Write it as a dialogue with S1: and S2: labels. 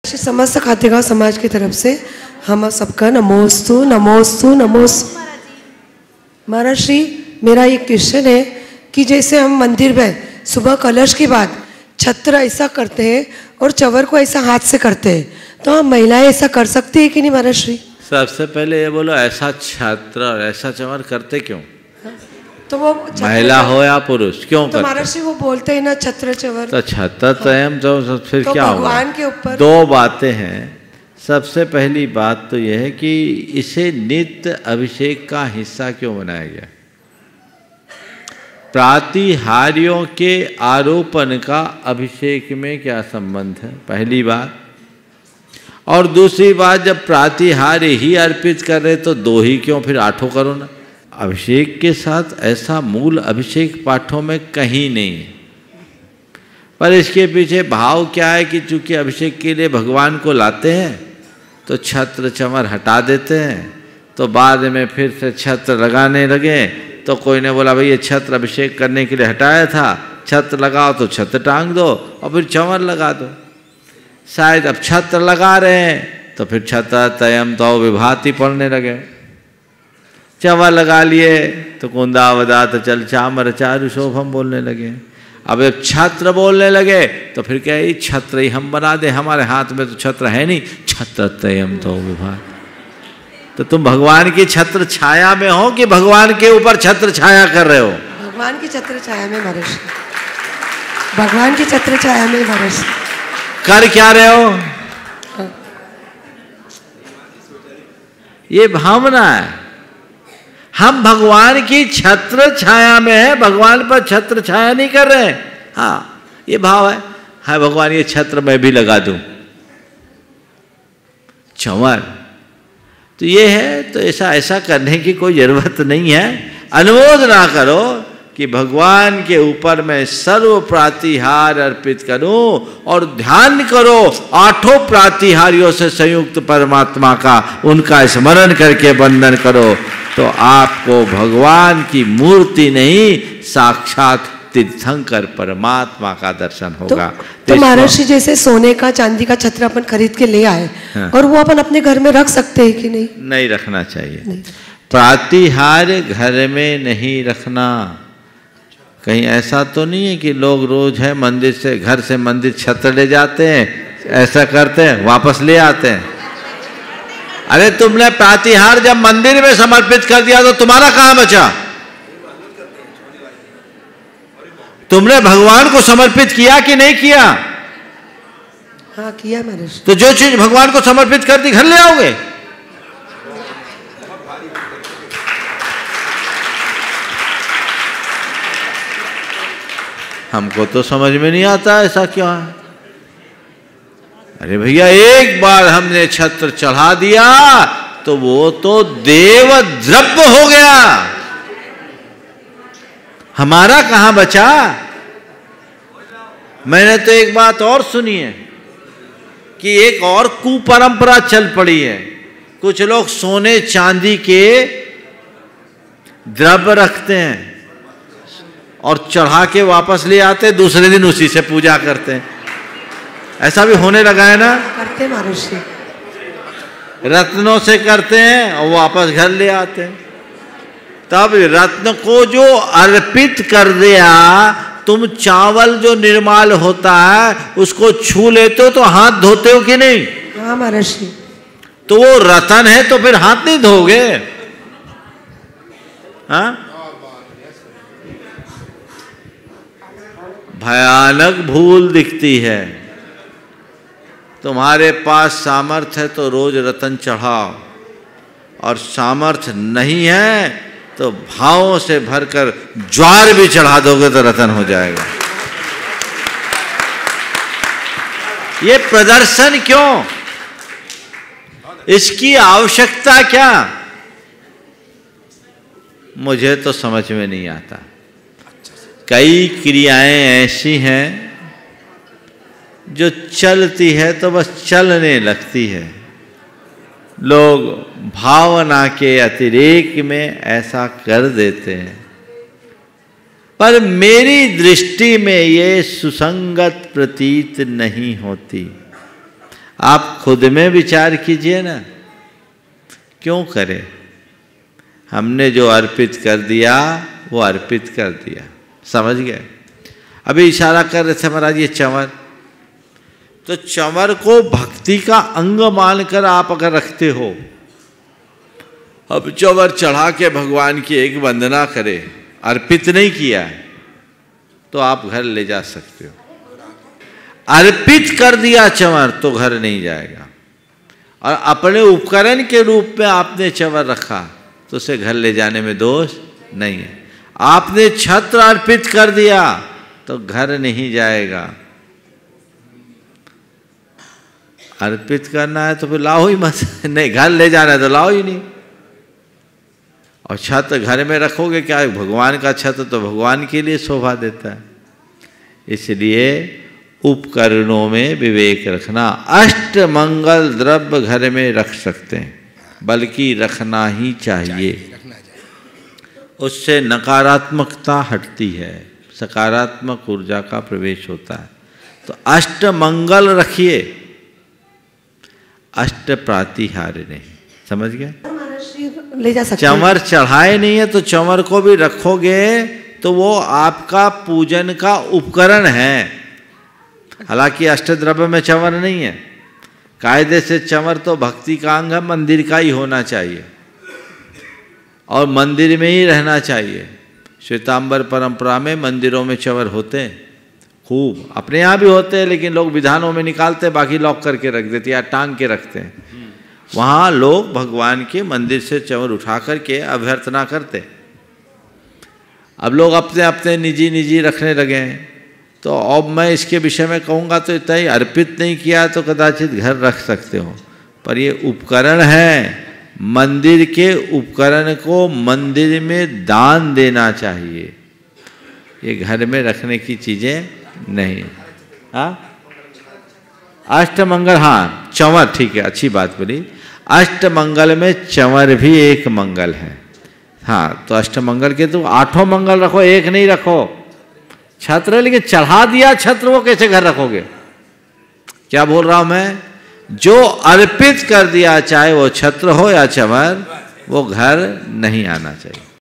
S1: समस्त खातेगांव समाज की तरफ से हम सबका नमोस्तु नमोस्तु नमोस्तु। महाराज श्री, मेरा एक क्वेश्चन है कि जैसे हम मंदिर में सुबह कलश के बाद छत्र ऐसा करते हैं और चवर को ऐसा हाथ से करते हैं, तो हम महिलाएं ऐसा कर सकती है कि नहीं महाराज श्री?
S2: सबसे पहले ये बोलो, ऐसा छत्र और ऐसा चवर करते क्यों?
S1: तो वो
S2: महिला हो या पुरुष क्यों करते?
S1: तो महाराज श्री वो बोलते हैं ना छत्र चवर,
S2: तो छत्र तयम तो फिर
S1: तो
S2: क्या होगा?
S1: भगवान के ऊपर
S2: दो बातें हैं। सबसे पहली बात तो यह है कि इसे नित्य अभिषेक का हिस्सा क्यों बनाया गया? प्रातिहार्यों के आरोपण का अभिषेक में क्या संबंध है, पहली बात। और दूसरी बात, जब प्रातिहार्य ही अर्पित कर रहे तो दो ही क्यों, फिर आठों करो ना। अभिषेक के साथ ऐसा मूल अभिषेक पाठों में कहीं नहीं है, पर इसके पीछे भाव क्या है कि चूंकि अभिषेक के लिए भगवान को लाते हैं तो छत्र चमर हटा देते हैं, तो बाद में फिर से छत्र लगाने लगे तो कोई ने बोला भाई ये छत्र अभिषेक करने के लिए हटाया था, छत्र लगाओ तो छत्र टांग दो और फिर चमर लगा दो। शायद अब छत्र लगा रहे हैं तो फिर छत्र तयम तो विभाति पढ़ने लगे, चवर लगा लिए तो कुंदावदात चल चामर चारु शोभम बोलने लगे। अब जब छत्र बोलने लगे तो फिर क्या ये छत्र ही हम बना दे, हमारे हाथ में तो छत्र है नहीं, छत्र तयम तो विभाति। तो तुम भगवान की छत्र छाया में हो कि भगवान के ऊपर छत्र छाया कर रहे हो?
S1: भगवान की छत्र छाया में महाराज, भगवान की छत्र छाया में महाराज।
S2: कर क्या रहे हो? ये भावना है, हम भगवान की छत्र छाया में है, भगवान पर छत्र छाया नहीं कर रहे हैं। हाँ, ये भाव है, हाय भगवान ये छत्र मैं भी लगा दूं, चमर तो ये है। तो ऐसा करने की कोई जरूरत नहीं है। अनुमोद ना करो कि भगवान के ऊपर मैं सर्व प्रातिहार अर्पित करूं और ध्यान करो आठों प्रातिहारियों से संयुक्त परमात्मा का, उनका स्मरण करके वंदन करो, तो आपको भगवान की मूर्ति नहीं साक्षात तीर्थंकर परमात्मा का दर्शन होगा।
S1: तो महाराज, जैसे सोने का चांदी का छत्र अपन खरीद के ले आए, हाँ, और वो अपन अपने घर में रख सकते हैं कि नहीं?
S2: नहीं रखना चाहिए। प्रातिहार्य घर में नहीं रखना। कहीं ऐसा तो नहीं है कि लोग रोज है मंदिर से, घर से मंदिर छत्र ले जाते हैं, ऐसा करते हैं वापस ले आते हैं। अरे तुमने प्रातिहार जब मंदिर में समर्पित कर दिया तो तुम्हारा कहां बचा? तुमने भगवान को समर्पित किया कि नहीं किया?
S1: हाँ किया महाराज।
S2: तो जो चीज भगवान को समर्पित कर दी घर ले आओगे? हमको तो समझ में नहीं आता ऐसा क्या है। अरे भैया, एक बार हमने छत्र चढ़ा दिया तो वो तो देव द्रव्य हो गया, हमारा कहां बचा? मैंने तो एक बात और सुनी है कि एक और कुपरंपरा चल पड़ी है। कुछ लोग सोने चांदी के द्रव्य रखते हैं और चढ़ा के वापस ले आते, दूसरे दिन उसी से पूजा करते हैं। ऐसा भी होने लगा है ना?
S1: करते महाराज,
S2: रत्नों से करते हैं और वापस घर ले आते हैं। तब रत्न को जो अर्पित कर दिया, तुम चावल जो निर्माल होता है उसको छू लेते हो तो हाथ धोते हो कि नहीं?
S1: हाँ महाराज।
S2: तो वो रतन है तो फिर हाथ नहीं धोगे? हाँ, भयानक भूल दिखती है। तुम्हारे पास सामर्थ्य है तो रोज रतन चढ़ाओ, और सामर्थ्य नहीं है तो भावों से भरकर ज्वार भी चढ़ा दोगे तो रतन हो जाएगा। ये प्रदर्शन क्यों? इसकी आवश्यकता क्या? मुझे तो समझ में नहीं आता। कई क्रियाएं ऐसी हैं जो चलती है तो बस चलने लगती है। लोग भावना के अतिरेक में ऐसा कर देते हैं, पर मेरी दृष्टि में ये सुसंगत प्रतीत नहीं होती। आप खुद में विचार कीजिए ना, क्यों करें? हमने जो अर्पित कर दिया वो अर्पित कर दिया, समझ गए? अभी इशारा कर रहे थे महाराज ये चंवर, तो चंवर को भक्ति का अंग मानकर आप अगर रखते हो, अब चंवर चढ़ा के भगवान की एक वंदना करे, अर्पित नहीं किया है, तो आप घर ले जा सकते हो। अर्पित कर दिया चंवर तो घर नहीं जाएगा, और अपने उपकरण के रूप में आपने चंवर रखा तो उसे घर ले जाने में दोष नहीं है। आपने छत्र अर्पित कर दिया तो घर नहीं जाएगा। अर्पित करना है तो फिर लाओ ही मत, नहीं घर ले जाना है तो लाओ ही नहीं। और छत्र घर में रखोगे क्या? भगवान का छत्र तो भगवान के लिए शोभा देता है। इसलिए उपकरणों में विवेक रखना। अष्ट मंगल द्रव्य घर में रख सकते हैं, बल्कि रखना ही चाहिए। उससे नकारात्मकता हटती है, सकारात्मक ऊर्जा का प्रवेश होता है। तो अष्ट मंगल रखिए, अष्ट प्रातिहार्य नहीं, समझ गए?
S1: ले जा सकते हैं।
S2: चंवर चढ़ाए नहीं है तो चंवर को भी रखोगे तो वो आपका पूजन का उपकरण है। हालांकि अष्टद्रव्य में चंवर नहीं है, कायदे से चंवर तो भक्ति का अंग है, मंदिर का ही होना चाहिए और मंदिर में ही रहना चाहिए। श्वेतांबर परंपरा में मंदिरों में चंवर होते हैं खूब, अपने यहाँ भी होते हैं, लेकिन लोग विधानों में निकालते, बाकी लॉक करके रख देते या टांग के रखते हैं। वहाँ लोग भगवान के मंदिर से चंवर उठा करके अभ्यर्थना करते। अब लोग अपने अपने निजी रखने लगे हैं। तो अब मैं इसके विषय में कहूँगा तो इतना ही, अर्पित नहीं किया तो कदाचित घर रख सकते हो, पर ये उपकरण है। मंदिर के उपकरण को मंदिर में दान देना चाहिए, ये घर में रखने की चीज़ें नहीं। हाँ, अष्टमंगल, हाँ चंवर ठीक है, अच्छी बात बोली। अष्टमंगल में चंवर भी एक मंगल है। हाँ, तो अष्टमंगल के तो 8 मंगल रखो, एक नहीं रखो। छत्र लेकिन चढ़ा दिया छत्र, वो कैसे घर रखोगे? क्या बोल रहा हूं मैं? जो अर्पित कर दिया, चाहे वो छत्र हो या चंवर, वो घर नहीं आना चाहिए।